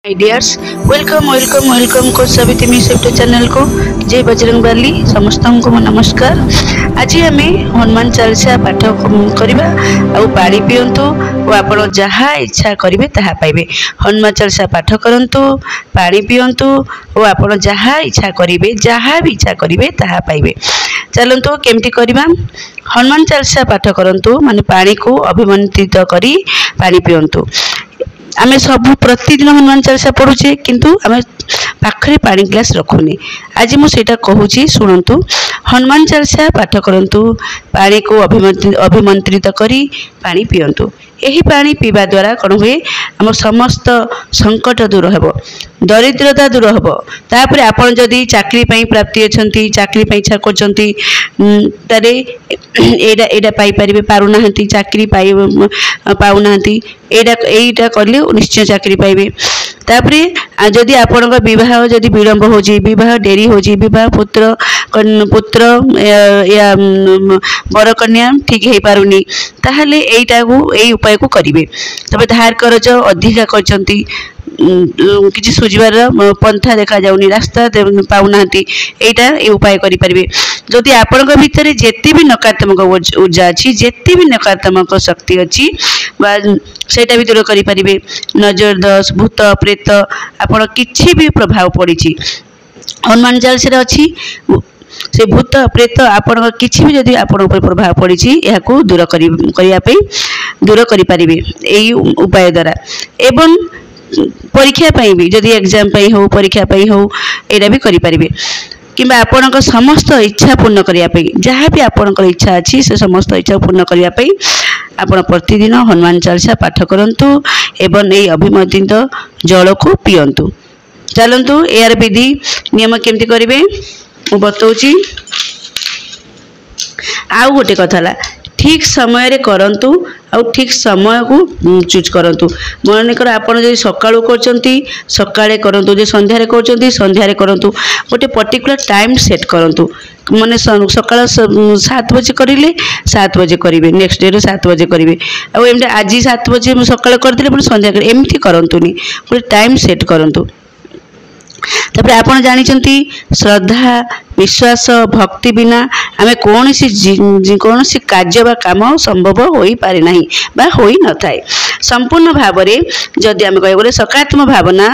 Dears welcome को सभी तिमी सेफ्टी चैनल को जय बजरंग बाली समस्त को नमस्कार। आज आम हनुमान चालीसा पाठ करवा पानी पींतु और आप जहाँ इच्छा करेंगे ताहा पाइबे। हनुमान चालीसा पाठ करंतु पानी पींतु और आप जहाँ इच्छा करेंगे जहाँ भी इच्छा करेंगे ताहा पाइबे। चलतु केमती करवा। हनुमान चालीसा पाठ करंतु माने पानी को अभिमंत्रित करी पानी पींतु। आमे सब प्रतिदिन हनुमान चालीसा पढ़ुचे किंतु आमे पाखरे पानी ग्लास रखुनी। आज मुझे कहूँ शुणु। हनुमान चालीसा पाठ करंतु पानी को अभिमंत्रित करी पानी पींतु। यही पानी पीवा द्वारा कौन हुए आम समस्त संकट दूर हो, दरिद्रता दूर हो। तापर आपन जदि चाकरी प्राप्ति अच्छी चाकरी इच्छा करते एटा पाइपर पारना चाकरी पाऊना एटा कले निश्चय चाकरी पाइबे। तापरे जदि आपण विवाह जदि विलंब हो विवाह डेरी हो विवाह पुत्र या बर कन्या ठीक हो पारुनी ताहले एटा को एई उपाय को करिवे। तबे धार करज अधिका करचंती किसी सुझबार पंथा देखा जाउनी रास्ता पाऊना एटा ए उपाय करि परिबे। जदि आपनक भितरे जेते भी नकारात्मक ऊर्जा अच्छी जेते भी नकारात्मक शक्ति अच्छी सेटा भी दूर करि परिबे। नजर दोष भूत प्रेत आपण किछि भी प्रभाव पड़ी हनुमान चालीसा अच्छी से भूत प्रेत आपण किछि भी जदि आपण ऊपर प्रभाव पड़ी या दूर दूर करि परिबे एई उपाय द्वारा। एवं परीक्षा भी जदि एग्जाम हो परीक्षा हो एटा भी करि परिबे। किंबा आपणक समस्त इच्छा पूर्ण करने जहाँ भी आपणकर इच्छा अच्छी से समस्त इच्छा पूर्ण करने आपण प्रतिदिन हनुमान चालीसा पाठ करंतु एवं यही अभिमंत्रित जल को पींतु। चलतु यार विधि नियम केमती करेंगे बताऊँ। आउ गोटे कथा ठीक समय रे करंतु आ ठीक समय को चूज करंतु। मनकर आपन जदि सकाळू करचंती सकाळे करंतु जे संध्यारे करचंती संध्यारे करंतु। गोटे पर्टिकुलर टाइम सेट करंतु माने सकाळ 7 बजे करिले 7 बजे करिवे नेक्स्ट डे रे 7 बजे करिवे। आ एमते आज 7 बजे सकाळ करथिले पुनी संध्या कर एमती करंतुनी गोटे टाइम सेट करंतु। तापर आपण जानिचंती श्रद्धा विश्वास भक्ति बिना आमे कौन सी कार्य बा काम संभव होई पारे नहीं बा होई न थाए। संपूर्ण भाव में जदि आमे कहि बोले सकारात्मक भावना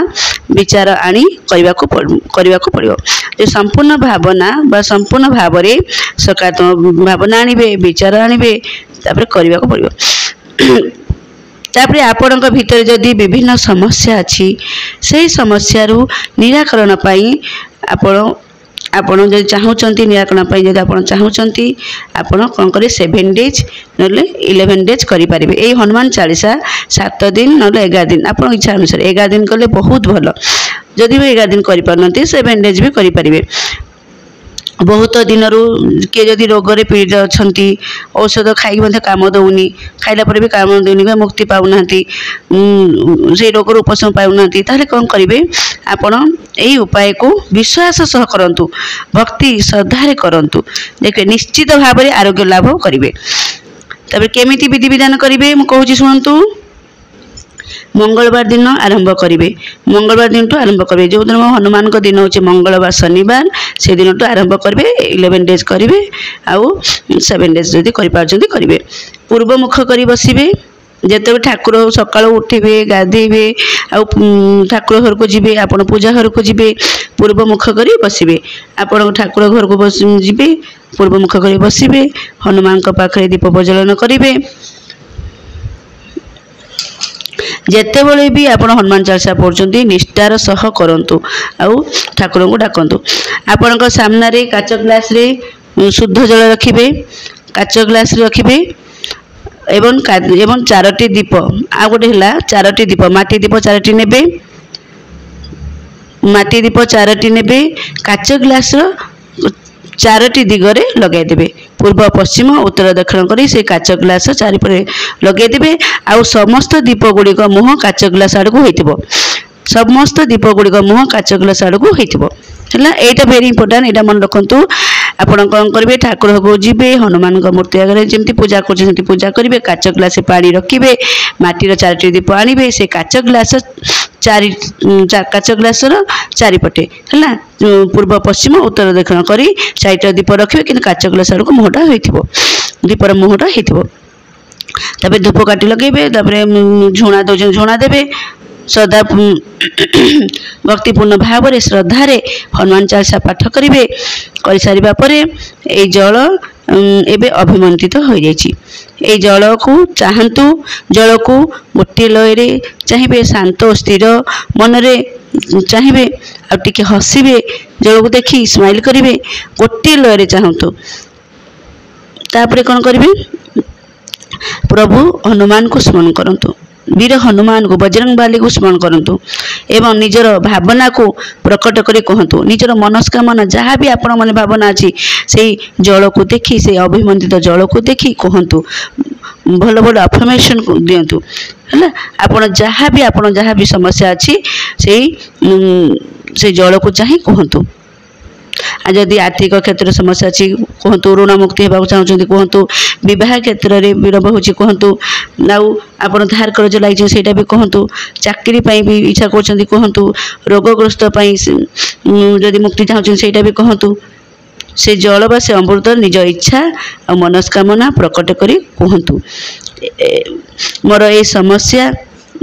विचार आनी करबा को पड़िबो। जे संपूर्ण भावना बा संपूर्ण भाव में सकारात्मक भावना आनिबे विचार आनिबे तापर करबा को पड़िबो। तापर आपण भीतर जदि विभिन्न समस्या अच्छी से समस्या निराकरण पाई आपण जदि चाहूँगी निराकरण पाई जदि आपण चाहूँगी आपण कौन करें 7 डेज ना 11 डेज करें। ये हनुमान चालीसा 7 दिन ना 11 दिन आप इच्छा अनुसार 11 दिन कले बहुत भल। जदि भी 11 दिन करें 7 डेज भी करें। बहुत दिन किए जदि रोग रे पीड़ित अच्छा औषध खाई काम दौनी खाइला पर भी काम दौनी मुक्ति पाऊना से रोग उपशम पाऊना ताहले कौन करेंगे आपण यही उपाय को विश्वास सह करंतु भक्ति श्रद्धा करंतु देखिए निश्चित भाव में आरोग्य लाभ करेंगे। तबे केमिति विधि विधान करेंगे मु कहूँ शुणु। मंगलवार दिन आरंभ करेंगे। मंगलवार दिन तो आरंभ करेंगे जो दिन हनुमान को दिन होचे मंगलवार शनिवार से दिन तो आरंभ करेंगे 11 डेज करेंगे आउ 7 डेज जदि करेंगे। पूर्व मुख कर बसबे जिते ठाकुर सकाल उठे गाधेबे आउ ठाकुर घर को जी आप पूजा घर को जी पूर्व मुख कर बसबे। आपण ठाकुर घर को जी पूर्व मुख कर बसबे हनुमान पाखे दीप प्रज्वलन करेंगे। जितेबले भी आप हनुमान चालीसा पढ़ुंट निष्ठार सह करंतु आउ ठाकुर को डाकंतु। आपण सामने काच ग्लास रे शुद्ध जल रखिबे काच ग्लास रखिबे एवं 4टी दीप आ गोटे है 4टी दीप माटी दीप 4टी नेबे माटी दीप 4टी नेबे काच ग्लास 4टी दिगरे लगेदेवे पूर्व पश्चिम उत्तर दक्षिण करी से काच ग्लास चारिपटे लगेदेवे। आउ समस्त दीप गुड़िक मुह काच ग्लास आड़ को होइतिबो समस्त दीप गुड़िक मुह काच ग्लास आड़ को होइतिबो है। एटा भेरी इंपोर्टेंट एटा मन रखंतु। आपण कौन करेंगे ठाकुर को जी हनुमान मूर्ति आगे जमी पूजा कर पूजा करेंगे काच ग्लास पानी रखिए माटीर 4टी दीप आनिबे से काच ग्लास चारि काच ग्लासर चारिपटे है पूर्व पश्चिम उत्तर दक्षिण करी 4टा दीप रखिए कि काच ग्लास आड़ को मुहटा हो दीपर मुहटा हो धूपकाठी लगे झुणा दौर झुणा देवे श्रद्धा भक्तिपूर्ण भाव में श्रद्धार हनुमान चालीसा पाठ करेंगे कर सारा पर ये जल एबे अभिमंत्रित हो जाइए जल को चाहतु जल को गोटे लय चाहिए शांत स्थिर मन रे चाहिए आटे हसबे जल को देखी स्माइल करेंगे गोटे लय चाहतु तापर कौन करेंगे प्रभु हनुमान को स्मरण करंतु वीर हनुमान को बजरंग बाली को स्मरण करंतु एवं निजर भावना को प्रकट करी कहतु निजर मनस्कामना जहाँ भी आपण मन भावना अच्छी से जल को देखी से अभिमंत्रित जल को देखी कहतु भल भल अफर्मेशन दिंतु है आपण जहाँ भी समस्या अच्छी से जल को चाहे कहतु जदि आर्थिक क्षेत्र समस्या अच्छी कहतु ऋण मुक्ति होगा चाहते कहतु बह क्षेत्र में विलंब हो कहतु आप धार कर्ज लगी से भी कहतु चाकरी भी इच्छा कर कहतु रोगग्रस्त जदि मुक्ति चाहते से भी कहतु से जल बा से अमृत निज इच्छा और मनस्कामना प्रकट करी कहतु मोर ए समस्या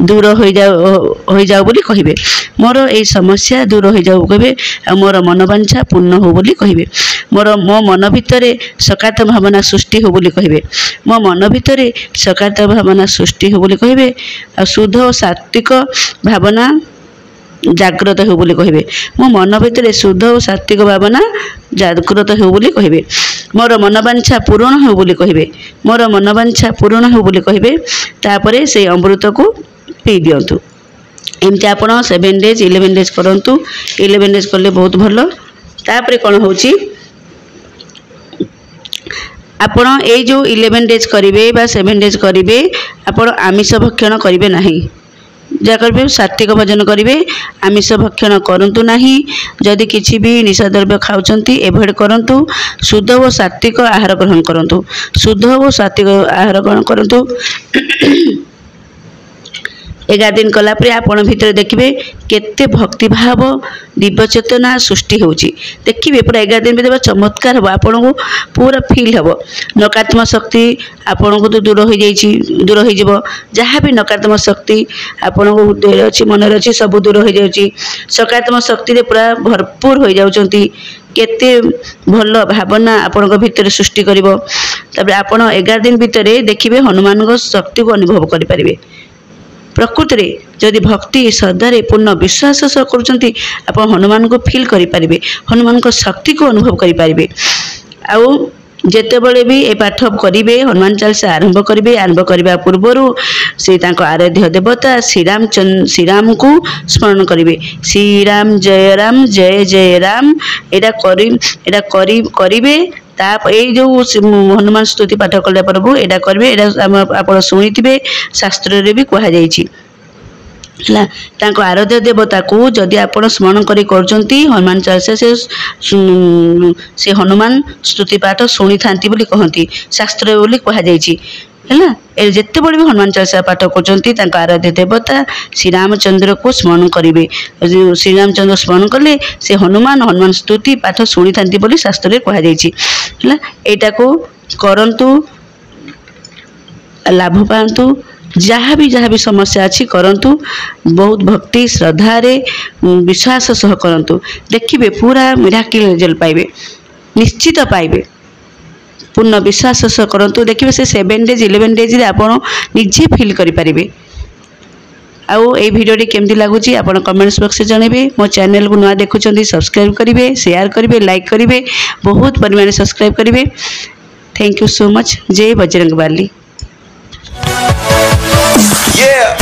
दूर हो जाओ बोली कहिबे मोर ए समस्या दूर हो जाओ कहे मोर मनोवांछा पूर्ण हो बोली कहिबे मो मन भितर सकारात्मक भावना सृष्टि हो बोली कहिबे मो मन भितर सकारात्मक भावना सृष्टि हो बोली कहिबे आ शुद्ध और सात्विक भावना जागृत हो बोली कहिबे मो मन भितर शुद्ध और सात्विक भावना जागृत हो बोली कहिबे मोर मनोवांछा पूर्ण हो बोली कहिबे मोर मनोवांछा पूर्ण हो बोली कहिबे तापरे से अमृत को पी दिंतु एमती आप 7 डेज 11 डेज करंतु 11 डेज कले बहुत भल तापरे कौन होची आपण ए जो 11 डेज करेंगे 7 डेज करेंगे आपण आमिष भक्षण करेंगे नहीं जहाँ करेंगे सात्विक भोजन करेंगे आमिष भक्षण करूँ ना जदि किसी भी निशा द्रव्य खाऊँ एभॉइड करूँ शुद्ध और सात्विक आहार ग्रहण करूँ शुद्ध और सात्विक आहार ग्रहण करूँ 11 दिन कलापर आपण भितर देखिए केते भक्तिभाव दिव्य चेतना सृष्टि होची देखिए पूरा 11 दिन भीतर चमत्कार हम आपन को पूरा फील हम नकारात्मक शक्ति आपन को तो दूर हो जहाँ भी नकारात्मक शक्ति आपन को हृदय अच्छी मन अच्छी सब दूर हो जाऊँगी सकारात्मक शक्ति पूरा भरपूर हो जाउछंती केते भल भावना आपण भितर सृष्टि करिवो तबे आपण 11 दिन भितर देखिए हनुमान को शक्ति को अनुभव करि परिबे प्रकृति रे जदि भक्ति श्रद्धार पूर्ण विश्वास सह करुँच आप हनुमान को फील करें हनुमान को शक्ति को अनुभव करें आउ जितेबले भी ए पाठ करेंगे हनुमान चालीसा आरंभ करेंगे आरंभ करने पूर्वर से आराध्य देवता श्रीराम को स्मरण करेंगे श्रीराम जय जय राम एटा करेंगे जो हनुमान स्तुति पाठ कला प्रभु एटा करेंगे आप शुणी शास्त्र रे भी कहुई आराध्य देवता को जदि आप स्मरण करुँच हनुमान चालीसा से हनुमान स्तुति पाठ शुणी था कहती शास्त्र बोली कहुई है जिते बड़े भी हनुमान चालीसा पाठ कर आराध्य देवता श्री रामचंद्र को स्मरण करेंगे श्री रामचंद्र स्मरण कले से हनुमान स्तुति पाठ शुणी था शास्त्र कहुई है एटा को करंतु लाभ पातु जहाँ भी समस्या अच्छी करंतु बहुत भक्ति श्रद्धा रे विश्वास सह करंतु देखिए पूरा मिराकिल रिजल्ट पाइबे निश्चित पाइबे पूर्ण विश्वास सह करंतु देखिए से 7 डेज 11 डेज रे आपण निजे फील करि परिबे आउ ए भिडियोटी केमती लगुच आप कमेंट्स बॉक्स जनइबे मो चैनल को नुआ देखुं सब्सक्राइब करेंगे शेयर करेंगे लाइक करेंगे बहुत परिमाण सब्सक्राइब करेंगे थैंक यू सो मच जय बजरंग बाली। Yeah.